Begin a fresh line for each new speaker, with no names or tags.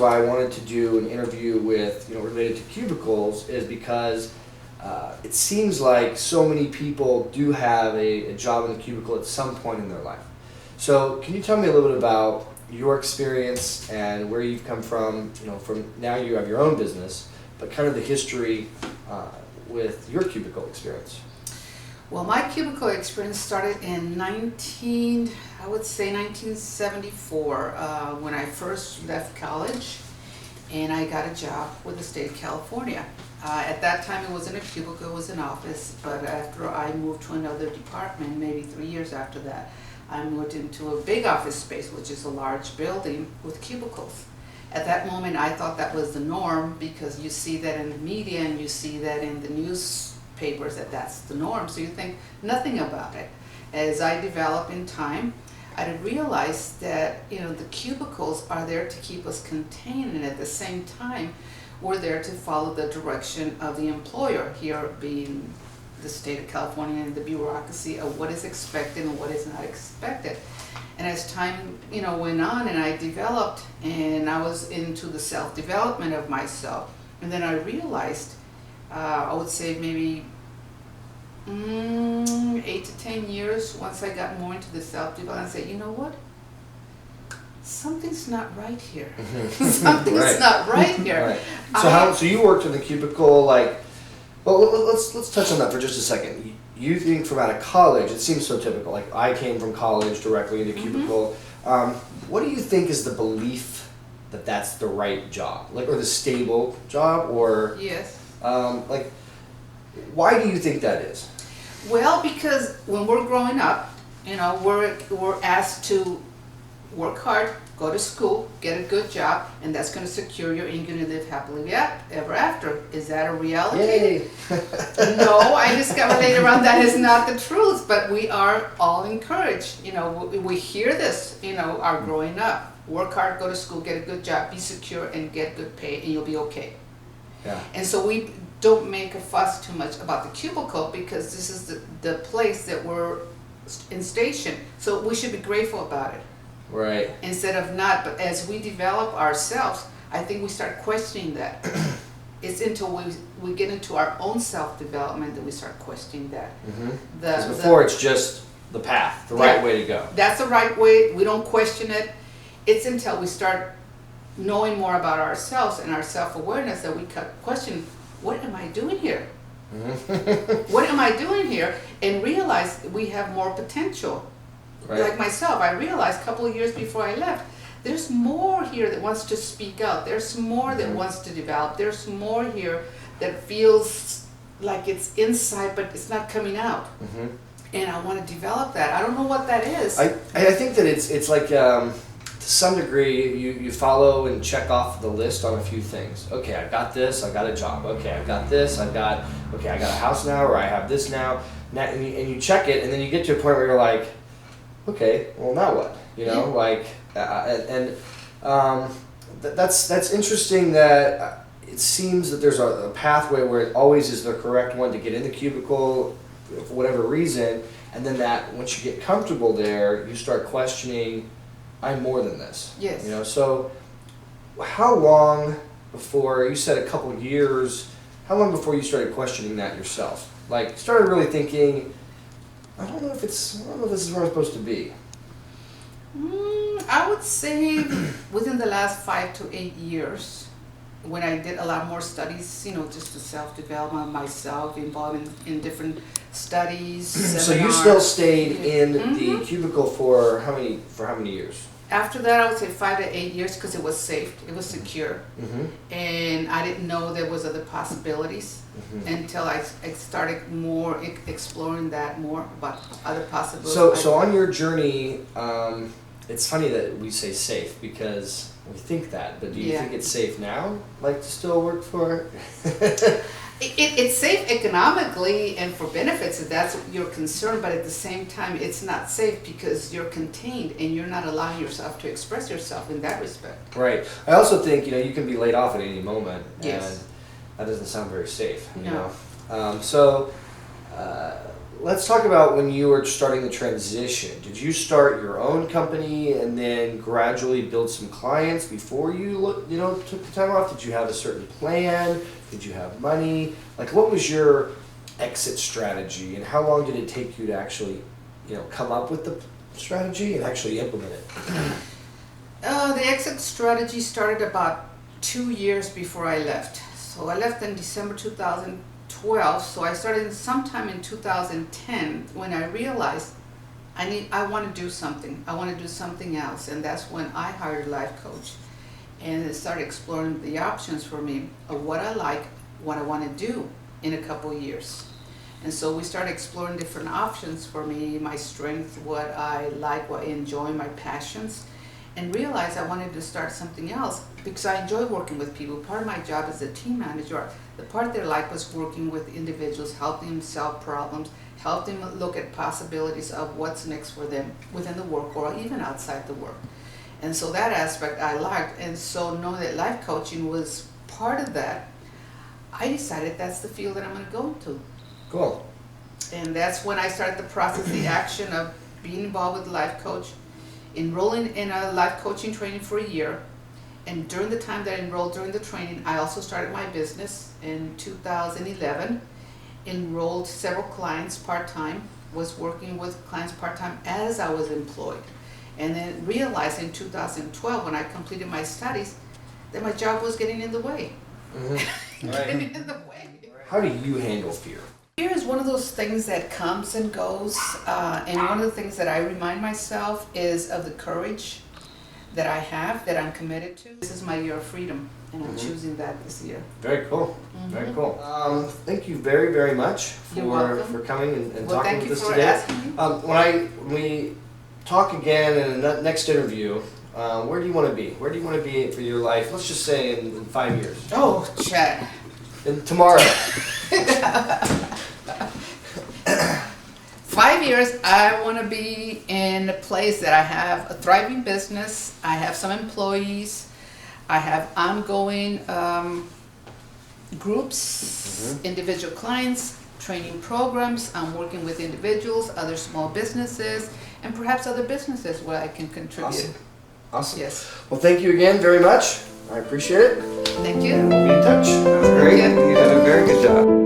why I wanted to do an interview with, related to cubicles is because it seems like so many people do have a job in the cubicle at some point in their life. So can you tell me a little bit about your experience and where you've come from, from now you have your own business, but kind of the history with your cubicle experience?
Well, my cubicle experience started in 1974, when I first left college, and I got a job with the state of California. At that time, it wasn't a cubicle, it was an office, but after I moved to another department, maybe 3 years after that, I moved into a big office space, which is a large building with cubicles. At that moment, I thought that was the norm because you see that in the media and you see that in the newspapers that that's the norm, so you think nothing about it. As I develop in time, I realized that the cubicles are there to keep us contained, and at the same time, we're there to follow the direction of the employer, here being the state of California and the bureaucracy of what is expected and what is not expected. And as time went on and I developed and I was into the self-development of myself, and then I realized, I would say maybe 8 to 10 years, once I got more into the self-development, I said, you know what? Something's not right here. Something's
Right.
not right here.
Right. So you worked in the cubicle, well, let's touch on that for just a second. You think from out of college, it seems so typical. Like I came from college directly into cubicle. What do you think is the belief that that's the right job, or the stable job, or
Yes.
Why do you think that is?
Well, because when we're growing up, we're asked to work hard, go to school, get a good job, and that's going to secure you and you're going to live happily ever after. Is that a reality?
Yay!
No, I discovered later on that is not the truth, but we are all encouraged. We hear this, our growing up. Work hard, go to school, get a good job, be secure, and get good pay, and you'll be okay.
Yeah.
And so we don't make a fuss too much about the cubicle because this is the place that we're in station. So we should be grateful about it.
Right.
Instead of not, but as we develop ourselves, I think we start questioning that. It's until we get into our own self-development that we start questioning that.
Because before it's just the path, the right way to go.
That's the right way. We don't question it. It's until we start knowing more about ourselves and our self-awareness that we question, what am I doing here? What am I doing here? And realize we have more potential.
Right.
Like myself, I realized a couple of years before I left, there's more here that wants to speak out. There's more that wants to develop. There's more here that feels like it's inside, but it's not coming out. And I want to develop that. I don't know what that is.
I think that it's like, to some degree, you follow and check off the list on a few things. Okay, I got this, I got a job. Okay, I've got this, I got a house now, or I have this now. And you check it, and then you get to a point where you're like, okay, well now what? That's interesting that it seems that there's a pathway where it always is the correct one to get in the cubicle for whatever reason, and then that once you get comfortable there, you start questioning, I'm more than this.
Yes.
So how long before, you said a couple of years, how long before you started questioning that yourself? Started really thinking, I don't know if this is where I'm supposed to be.
I would say within the last 5 to 8 years, when I did a lot more studies, just to self-development myself, involved in different studies, seminars.
So you still stayed in the cubicle for how many years?
After that, I would say 5 to 8 years because it was safe, it was secure, and I didn't know there was other possibilities until I started more exploring that more about other possibilities.
So on your journey, it's funny that we say safe because we think that, but do you think it's safe now, to still work for?
It's safe economically and for benefits if that's your concern, but at the same time, it's not safe because you're contained and you're not allowing yourself to express yourself in that respect.
Right. I also think you can be laid off at any moment,
Yes.
and that doesn't sound very safe.
No.
let's talk about when you were starting the transition. Did you start your own company and then gradually build some clients before you took the time off? Did you have a certain plan? Did you have money? Like, what was your exit strategy, and how long did it take you to actually, come up with the strategy and actually implement it?
The exit strategy started about 2 years before I left. So I left in December 2012. So I started sometime in 2010 when I realized I want to do something. I want to do something else, and that's when I hired a life coach and started exploring the options for me of what I like, what I want to do in a couple of years. And so we started exploring different options for me, my strength, what I like, what I enjoy, my passions, and realized I wanted to start something else because I enjoy working with people. Part of my job as a team manager, the part that I like was working with individuals, helping them solve problems, helping them look at possibilities of what's next for them within the work or even outside the work. And so that aspect I liked, and so knowing that life coaching was part of that, I decided that's the field that I'm going to go into.
Cool.
And that's when I started the process, the action of being involved with a life coach, enrolling in a life coaching training for a year. And during the time that I enrolled during the training, I also started my business in 2011, enrolled several clients part-time, was working with clients part-time as I was employed. And then realized in 2012, when I completed my studies, that my job was getting in the way.
Mm-hmm.
Getting in the way.
How do you handle fear?
Fear is one of those things that comes and goes, and one of the things that I remind myself is of the courage that I have, that I'm committed to. This is my year of freedom, and I'm choosing that this year.
Very cool. Very cool. Thank you very, very much
You're welcome.
for coming and
Well,
talking
thank
with
you
us
for
today.
asking me.
When we talk again in the next interview, where do you want to be? Where do you want to be for your life? Let's just say in 5 years.
Oh, Chad.
And tomorrow.
5 years, I want to be in a place that I have a thriving business, I have some employees, I have ongoing groups, individual clients, training programs. I'm working with individuals, other small businesses, and perhaps other businesses where I can contribute.
Awesome.
Yes.
Well, thank you again very much. I appreciate it.
Thank you.
And we'll be in touch.
That was great. You did a very good job.